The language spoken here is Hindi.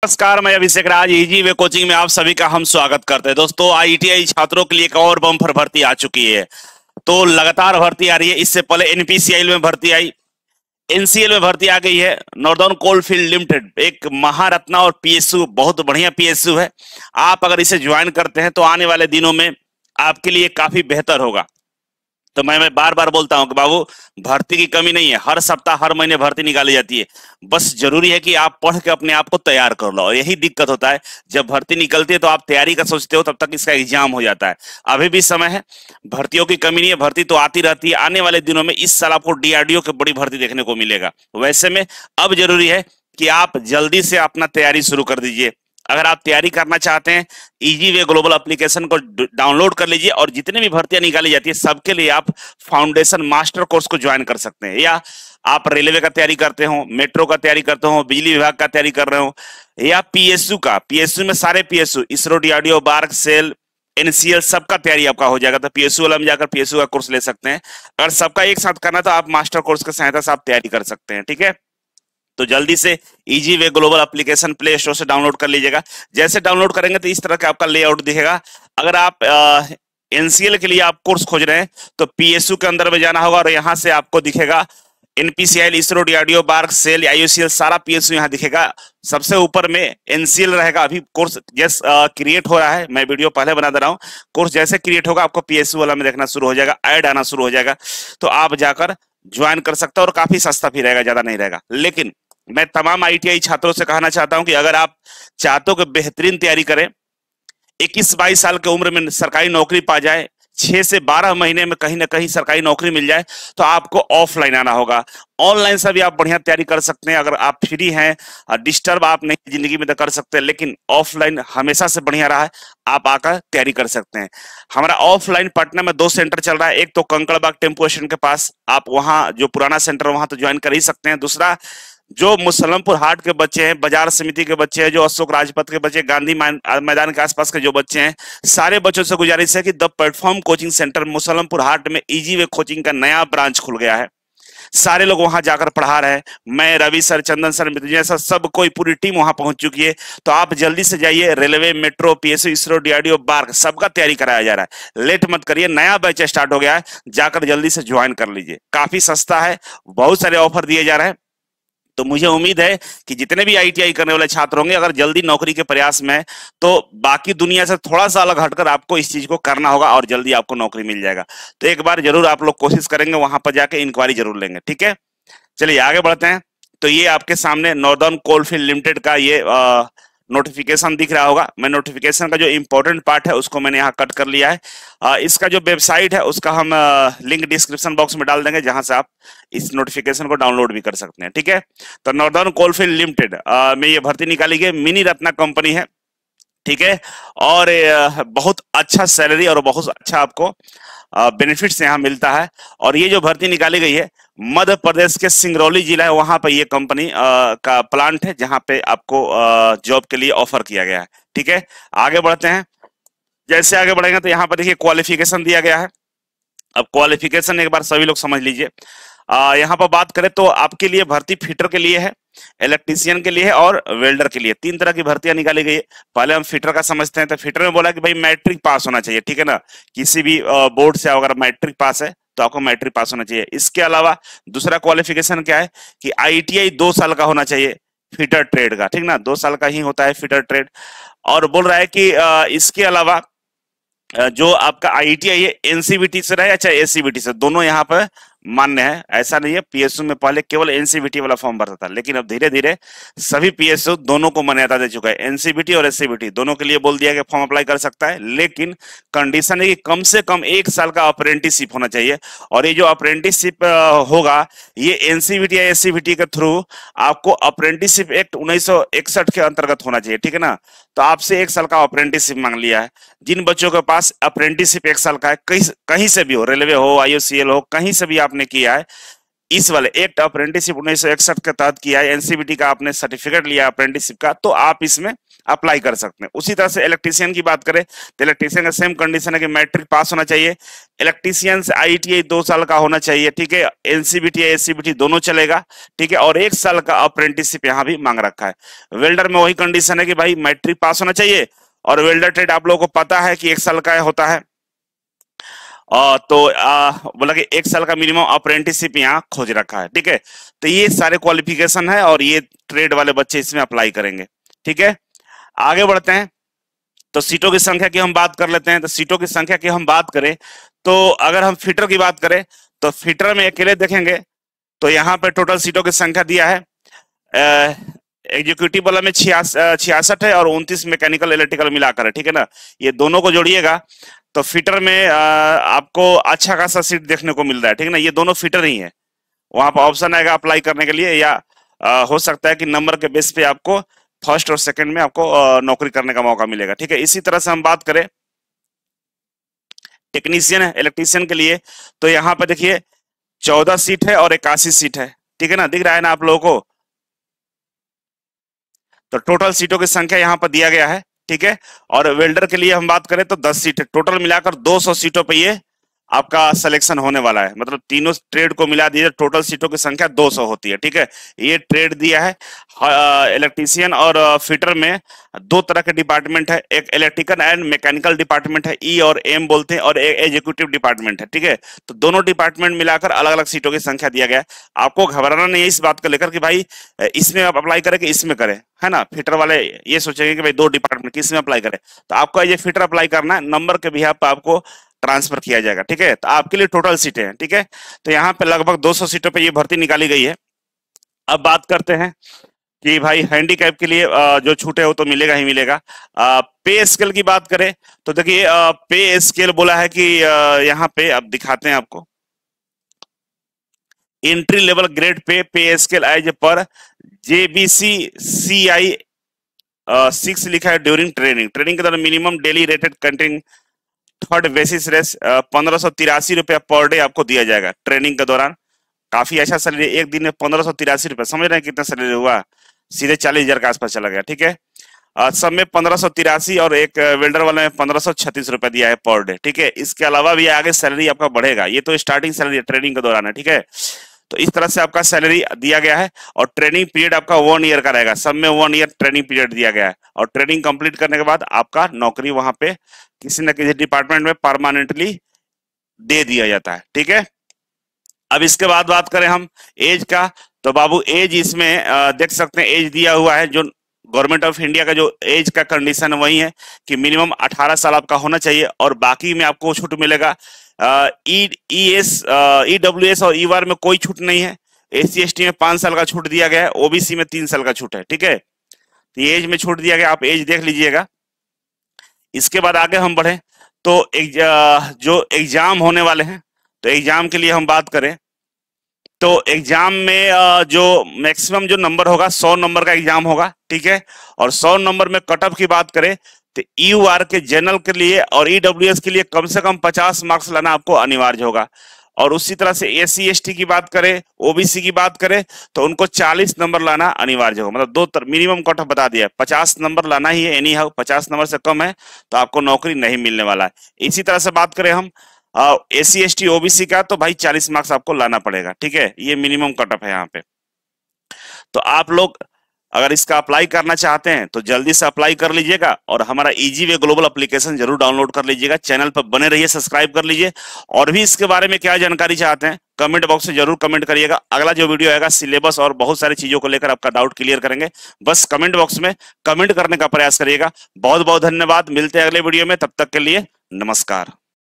नमस्कार, मैं अभिषेक राज इजी वे कोचिंग में आप सभी का हम स्वागत करते हैं। दोस्तों, आईटीआई छात्रों के लिए एक और बम्पर भर्ती आ चुकी है। तो लगातार भर्ती आ रही है। इससे पहले एनपीसीआई में भर्ती आई, एनसीएल में भर्ती आ गई है। नॉर्दर्न कोलफील्ड लिमिटेड एक महारत्ना और पीएसयू, बहुत बढ़िया पीएसयू है। आप अगर इसे ज्वाइन करते हैं तो आने वाले दिनों में आपके लिए काफी बेहतर होगा। तो मैं बार बार बोलता हूं कि बाबू, भर्ती की कमी नहीं है। हर सप्ताह हर महीने भर्ती निकाली जाती है। बस जरूरी है कि आप पढ़ के अपने आप को तैयार कर लो। और यही दिक्कत होता है, जब भर्ती निकलती है तो आप तैयारी का सोचते हो, तब तक इसका एग्जाम हो जाता है। अभी भी समय है, भर्तियों की कमी नहीं है। भर्ती तो आती रहती है। आने वाले दिनों में इस साल आपको डीआरडीओ की बड़ी भर्ती देखने को मिलेगा। वैसे में अब जरूरी है कि आप जल्दी से अपना तैयारी शुरू कर दीजिए। अगर आप तैयारी करना चाहते हैं, इजी वे ग्लोबल एप्लीकेशन को डाउनलोड कर लीजिए और जितने भी भर्तियां निकाली जाती है सबके लिए आप फाउंडेशन मास्टर कोर्स को ज्वाइन कर सकते हैं। या आप रेलवे का तैयारी करते हो, मेट्रो का तैयारी करते हो, बिजली विभाग का तैयारी कर रहे हो, या पीएसयू में सारे PSU, ISRO, DRDO, bark, SAIL, NCL, सबका तैयारी आपका हो जाएगा। तो पीएसयू वाला में जाकर पीएसयू का कोर्स ले सकते हैं। अगर सबका एक साथ करना तो आप मास्टर कोर्स की सहायता से आप तैयारी कर सकते हैं। ठीक है, तो जल्दी से easy way global application play store से डाउनलोड कर लीजिएगा। जैसे डाउनलोड करेंगे तो इस तरह का आपका लेआउट दिखेगा। अगर आप एनसीएल के लिए आप कोर्स खोज रहे हैं तो पीएसयू के अंदर में जाना होगा और यहां से आपको दिखेगा NPCI, ISRO, DRDO, bark, SAIL, IUCL, सारा पीएसयू यहां दिखेगा। सबसे ऊपर में एनसीएल रहेगा। अभी कोर्स जैसे क्रिएट हो रहा है, मैं वीडियो पहले बना दे रहा हूँ। कोर्स जैसे क्रिएट होगा आपको पीएसयू वाला में देखना शुरू हो जाएगा, ऐड आना शुरू हो जाएगा। तो आप जाकर ज्वाइन कर सकते हो और काफी सस्ता भी रहेगा, ज्यादा नहीं रहेगा। लेकिन मैं तमाम आईटीआई छात्रों से कहना चाहता हूं कि अगर आप चाहते हो कि बेहतरीन तैयारी करें, 21-22 साल की उम्र में सरकारी नौकरी पा जाए, 6 से 12 महीने में कहीं ना कहीं सरकारी नौकरी मिल जाए, तो आपको ऑफलाइन आना होगा। ऑनलाइन से भी आप बढ़िया तैयारी कर सकते हैं। अगर आप फ्री हैं, डिस्टर्ब आप नहीं जिंदगी में तो कर सकते हैं, लेकिन ऑफलाइन हमेशा से बढ़िया रहा है। आप आकर तैयारी कर सकते हैं। हमारा ऑफलाइन पटना में 2 सेंटर चल रहा है। एक तो कंकड़बाग टेम्पो स्टेशन के पास, आप वहां जो पुराना सेंटर वहां तो ज्वाइन कर ही सकते हैं। दूसरा, जो मुसलमपुर हाट के बच्चे हैं, बाजार समिति के बच्चे हैं, जो अशोक राजपथ के बच्चे, गांधी मैदान के आसपास के जो बच्चे हैं, सारे बच्चों से गुजारिश है कि द प्लेटफॉर्म कोचिंग सेंटर मुसलमपुर हाट में इजी वे कोचिंग का नया ब्रांच खुल गया है। सारे लोग वहां जाकर पढ़ा रहे हैं। मैं, रवि सर, चंदन सर, मृत्युंजय सर, सब कोई पूरी टीम वहां पहुंच चुकी है। तो आप जल्दी से जाइए। Railway, metro, PSU, ISRO, DRDO, BARC, सबका तैयारी कराया जा रहा है। लेट मत करिए, नया बैच स्टार्ट हो गया है। जाकर जल्दी से ज्वाइन कर लीजिए। काफी सस्ता है, बहुत सारे ऑफर दिए जा रहे हैं। तो मुझे उम्मीद है कि जितने भी आईटीआई करने वाले छात्र होंगे, अगर जल्दी नौकरी के प्रयास में है, तो बाकी दुनिया से थोड़ा सा अलग हटकर आपको इस चीज को करना होगा और जल्दी आपको नौकरी मिल जाएगा। तो एक बार जरूर आप लोग कोशिश करेंगे, वहां पर जाके इंक्वायरी जरूर लेंगे। ठीक है, चलिए आगे बढ़ते हैं। तो ये आपके सामने नॉर्दर्न कोलफील्ड लिमिटेड का ये नोटिफिकेशन दिख रहा होगा। मैं नोटिफिकेशन का जो इंपॉर्टेंट पार्ट है उसको मैंने यहाँ कट कर लिया है। इसका जो वेबसाइट है उसका हम लिंक डिस्क्रिप्शन बॉक्स में डाल देंगे, जहां से आप इस नोटिफिकेशन को डाउनलोड भी कर सकते हैं। ठीक है, तो नॉर्दर्न कोलफील्ड लिमिटेड में ये भर्ती निकाली गई, मिनी रत्ना कंपनी है। ठीक है, और बहुत अच्छा सैलरी और बहुत अच्छा आपको बेनिफिट्स यहाँ मिलता है। और ये जो भर्ती निकाली गई है, मध्य प्रदेश के सिंगरौली जिला है, वहां पर ये कंपनी का प्लांट है, जहां पे आपको जॉब के लिए ऑफर किया गया है। ठीक है, आगे बढ़ते हैं। जैसे आगे बढ़ेंगे तो यहाँ पर देखिए क्वालिफिकेशन दिया गया है। अब क्वालिफिकेशन एक बार सभी लोग समझ लीजिए। यहाँ पर बात करें तो आपके लिए भर्ती फिटर के लिए है, इलेक्ट्रीशियन के लिए है और वेल्डर के लिए। 3 तरह की भर्तियां निकाली गई है। पहले हम फिटर का समझते हैं। तो फिटर में बोला कि भाई मैट्रिक पास होना चाहिए। ठीक है ना, किसी भी बोर्ड से अगर मैट्रिक पास है तो आपको मैट्रिक पास होना चाहिए। इसके अलावा दूसरा क्वालिफिकेशन क्या है कि आईटीआई 2 साल का होना चाहिए फिटर ट्रेड का। ठीक ना, 2 साल का ही होता है फिटर ट्रेड। और बोल रहा है कि इसके अलावा जो आपका आईटीआई है, एनसीवीटी से रहे या चाहे एससीवीटी से, दोनों यहाँ पर मान्य है। ऐसा नहीं है, पीएसयू में पहले केवल एनसीवीटी वाला फॉर्म भरता था, लेकिन अब धीरे धीरे सभी पीएसयू दोनों को मान्यता दे चुका है। एनसीवीटी और एससीवीटी दोनों के लिए बोल दिया कि फॉर्म अप्लाई कर सकता है, लेकिन कंडीशन है कि कम से कम 1 साल का अप्रेंटिसशिप होना चाहिए। और ये जो अप्रेंटिसशिप होगा, ये एनसीवीटी या एससीवीटी के थ्रू आपको अप्रेंटिसशिप एक्ट 1961 के अंतर्गत होना चाहिए। ठीक है ना, तो आपसे 1 साल का अप्रेंटिसशिप मांग लिया है। जिन बच्चों के पास अप्रेंटिसशिप 1 साल का है, कहीं से भी हो, रेलवे हो, आईयूसीएल हो, कहीं से भी आपने किया है, इस वाले एक्ट अप्रेंटिसशिप 1961 के तहत किया है, एनसीबीटी का आपने सर्टिफिकेट लिया अप्रेंटिसशिप का, तो आप इसमें अप्लाई कर सकते हैं। उसी तरह से इलेक्ट्रीशियन की बात करें तो इलेक्ट्रीशियन का सेम कंडीशन है कि मैट्रिक पास होना चाहिए, इलेक्ट्रीशियन से आईटीआई 2 साल का होना चाहिए, ठीक है, एनसीबीटी या एससीबीटी दोनों चलेगा, ठीक है, और 1 साल का अप्रेंटिसशिप यहाँ भी मांग रखा है। वेल्डर में वही कंडीशन है कि भाई मैट्रिक पास होना चाहिए, और वेल्डर ट्रेड आप लोगों को पता है कि 1 साल का होता है, तो बोला कि 1 साल का मिनिमम अप्रेंटिसशिप यहाँ खोज रखा है, ठीक है। तो ये सारे क्वालिफिकेशन है और ये ट्रेड वाले बच्चे इसमें अप्लाई करेंगे, ठीक है। आगे बढ़ते हैं, तो सीटों की संख्या की हम बात कर लेते हैं। तो सीटों की संख्या की हम बात करें तो अगर हम फिटर की बात करें तो फिटर में अकेले देखेंगे तो यहाँ पे टोटल सीटों की संख्या दिया है, एग्जीक्यूटिव वाला में 66 है और 29 मैकेनिकल इलेक्ट्रिकल मिलाकर है, ठीक है ना। ये दोनों को जोड़िएगा तो फिटर में आपको अच्छा खासा सीट देखने को मिल रहा है, ठीक है ना। ये दोनों फिटर ही है, वहां पर ऑप्शन आएगा अप्लाई करने के लिए, या हो सकता है कि नंबर के बेस पे आपको फर्स्ट और सेकंड में आपको नौकरी करने का मौका मिलेगा, ठीक है। इसी तरह से हम बात करें टेक्नीशियन है इलेक्ट्रीशियन के लिए, तो यहाँ पे देखिए 14 सीट है और 81 सीट है, ठीक है ना, दिख रहा है ना आप लोगों को। तो टोटल सीटों की संख्या यहाँ पर दिया गया है, ठीक है। और वेल्डर के लिए हम बात करें तो 10 सीट है, टोटल मिलाकर 200 सीटों पे ये आपका सिलेक्शन होने वाला है, मतलब तीनों ट्रेड को मिला दीजिए टोटल सीटों की संख्या 200 होती है, ठीक है। ये ट्रेड दिया है, इलेक्ट्रीशियन और फिटर में 2 तरह के डिपार्टमेंट है, एक इलेक्ट्रिकल एंड मैकेनिकल डिपार्टमेंट है, ई और एम बोलते हैं, और एक एग्जीक्यूटिव डिपार्टमेंट है, ठीक है। तो दोनों डिपार्टमेंट मिलाकर अलग अलग सीटों की संख्या दिया गया है। आपको घबराना नहीं है इस बात को लेकर कि भाई इसमें आप अप्लाई करें कि इसमें करें, है ना। फिटर वाले ये सोचेंगे कि भाई 2 डिपार्टमेंट किस में अप्लाई करें, तो आपका ये फिटर अप्लाई करना है, नंबर के बिहाफ पर आपको ट्रांसफर किया जाएगा, ठीक है। तो आपके लिए टोटल सीटें हैं, ठीक है। तो यहाँ पे लगभग 200 सीटों पे ये भर्ती निकाली गई है। अब बात करते हैं कि भाई हैंडीकैप के लिए जो छूट है वो तो मिलेगा ही मिलेगा। पे स्केल की बात करें तो देखिए पे स्केल बोला है कि यहाँ पे अब दिखाते हैं आपको, entry level grade pay scale as पर जेबीसी CI 6 लिखा है ड्यूरिंग ट्रेनिंग के दौरान minimum daily rated content third basis रेस 1583 रुपया पर डे आपको दिया जाएगा ट्रेनिंग के दौरान। काफी अच्छा सैलरी, एक दिन में 1583 रुपया, समझ रहे हैं कितना सैलरी हुआ, सीधे 40,000 के आसपास चला गया, ठीक है। सब में 1583 और एक वेल्डर वाले में 1536 रुपया दिया है पर डे, ठीक है। इसके अलावा भी आगे सैलरी आपका बढ़ेगा, ये तो स्टार्टिंग सैलरी ट्रेनिंग के दौरान है, ठीक है। तो इस तरह से आपका सैलरी दिया गया है, और ट्रेनिंग पीरियड आपका 1 ईयर का रहेगा, सब में 1 ईयर ट्रेनिंग पीरियड दिया गया है, और ट्रेनिंग कंप्लीट करने के बाद आपका नौकरी वहां पे किसी न किसी डिपार्टमेंट में परमानेंटली दे दिया जाता है, ठीक है। अब इसके बाद बात करें हम एज का, तो बाबू एज इसमें देख सकते हैं एज दिया हुआ है, जो गवर्नमेंट ऑफ इंडिया का जो एज का कंडीशन है वही है कि मिनिमम 18 साल आपका होना चाहिए, और बाकी में आपको छूट मिलेगा। EWS और EWAR में कोई छूट नहीं है, SC ST में 5 साल का छूट दिया गया है, OBC में 3 साल का छूट है, ठीक है। तो एज में छूट दिया गया, आप एज देख लीजिएगा। इसके बाद आगे हम बढ़े तो जो एग्जाम होने वाले हैं, तो एग्जाम के लिए हम बात करें तो एग्जाम में जो मैक्सिमम जो नंबर होगा 100 नंबर का एग्जाम होगा, ठीक है। और 100 नंबर में कट ऑफ की बात करें तो EUR के जनरल के लिए और EWS के लिए कम से कम 50 मार्क्स लाना आपको अनिवार्य होगा। और उसी तरह से SC ST की बात करें, OBC की बात करें तो उनको 40 नंबर लाना अनिवार्य होगा, मतलब 2 मिनिमम कट ऑफ बता दिया, 50 नंबर लाना ही है एनी हाउ, 50 नंबर से कम है तो आपको नौकरी नहीं मिलने वाला है। इसी तरह से बात करें हम SC ST OBC का, तो भाई 40 मार्क्स आपको लाना पड़ेगा, ठीक है, ये मिनिमम कट ऑफ है यहाँ पे। तो आप लोग अगर इसका अप्लाई करना चाहते हैं तो जल्दी से अप्लाई कर लीजिएगा, और हमारा इजी वे ग्लोबल एप्लीकेशन जरूर डाउनलोड कर लीजिएगा, चैनल पर बने रहिए, सब्सक्राइब कर लीजिए, और भी इसके बारे में क्या जानकारी चाहते हैं कमेंट बॉक्स में जरूर कमेंट करिएगा। अगला जो वीडियो आएगा सिलेबस और बहुत सारी चीजों को लेकर आपका डाउट क्लियर करेंगे, बस कमेंट बॉक्स में कमेंट करने का प्रयास करिएगा। बहुत बहुत धन्यवाद, मिलते हैं अगले वीडियो में, तब तक के लिए नमस्कार।